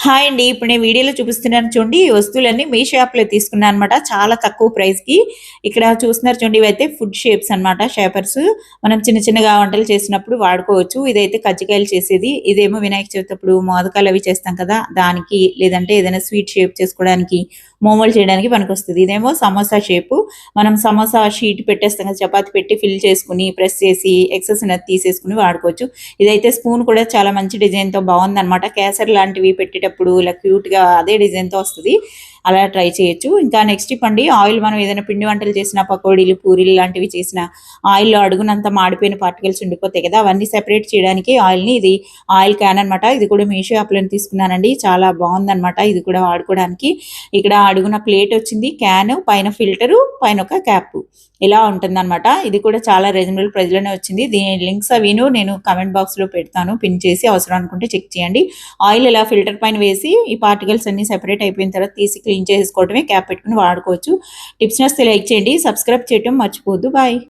Hi అండి. ఇప్పుడు నేను వీడియోలో చూపిస్తున్నాను చూడండి. ఈ వస్తువులన్నీ మీషో యాప్‌లో తీసుకున్నాను అనమాట. చాలా తక్కువ ప్రైస్‌కి. ఇక్కడ చూస్తున్నారు చూడండి. ఇవైతే ఫుడ్ షేప్స్ అనమాట. షేపర్స్. మనం చిన్న చిన్నగా వంటలు చేసినప్పుడు వాడుకోవచ్చు. ఇదైతే కజ్జికాయలు చేసేది. ఇదేమో వినాయక చవితి అప్పుడు మోదకాలు అవి చేస్తాం కదా! దానికి లేదంటే ఏదైనా స్వీట్ షేప్ చేసుకోవడానికి, మోమోలు చేయడానికి పనికొస్తది. ఇదేమో సమోసా షేపు. మనం సమోసా షీట్ పెట్టేస్తాం కదా! చపాతీ పెట్టి ఫిల్ చేసుకొని, ప్రెస్ చేసి ఎక్సెస్ ఉన్నది తీసేసుకొని వాడుకోవచ్చు. ఇదైతే స్పూన్ కూడా చాలా మంచి డిజైన్‌తో బావుందనమాట. కేసరి లాంటివి పెట్టేటప్పుడు ఇలా క్యూట్‌గా అదే డిజైన్‌తో వస్తది. అలా ట్రై చేయొచ్చు. ఇంకా నెక్స్ట్ టిప్ అండి, ఆయిల్ మనం ఏదైనా పిండి వంటలు చేసినా, పకోడీలు, పూరీలు లాంటివి చేసినా ఆయిల్‌లో అడుగునంతా మాడిపోయిన పార్టికల్స్ ఉండిపోతాయి కదా! అవన్నీ సెపరేట్ చేయడానికి ఆయిల్‌ని ఇది ఆయిల్ క్యాన్ అనమాట. ఇది కూడా మీషో యాప్‌లోనే తీసుకున్నానండి. చాలా బావుందనమాట. ఇది కూడా వాడుకోవడానికి. ఇక్కడ అడుగున ప్లేట్ వచ్చింది, క్యాను, పైన ఫిల్టరు, పైన ఒక క్యాపు. ఇలా ఉంటుందనమాట. ఇది కూడా చాలా రీజనబుల్ ప్రైస్‌లోనే వచ్చింది. దీని లింక్స్ అవిను నేను కామెంట్ బాక్స్‌లో పెడతాను. పిన్ చేసి అవసరం అనుకుంటే చెక్ చేయండి. ఆయిల్ ఇలా ఫిల్టర్ పైన వేసి ఈ పార్టికల్స్ అన్నీ సెపరేట్ అయిపోయిన తర్వాత తీసి క్లీన్ చేసుకోవడమే. క్యాప్ పెట్టుకొని వాడుకోవచ్చు. టిప్స్ నచ్చితే లైక్ చేయండి. సబ్స్క్రైబ్ చేయటం మర్చిపోవద్దు. బాయ్.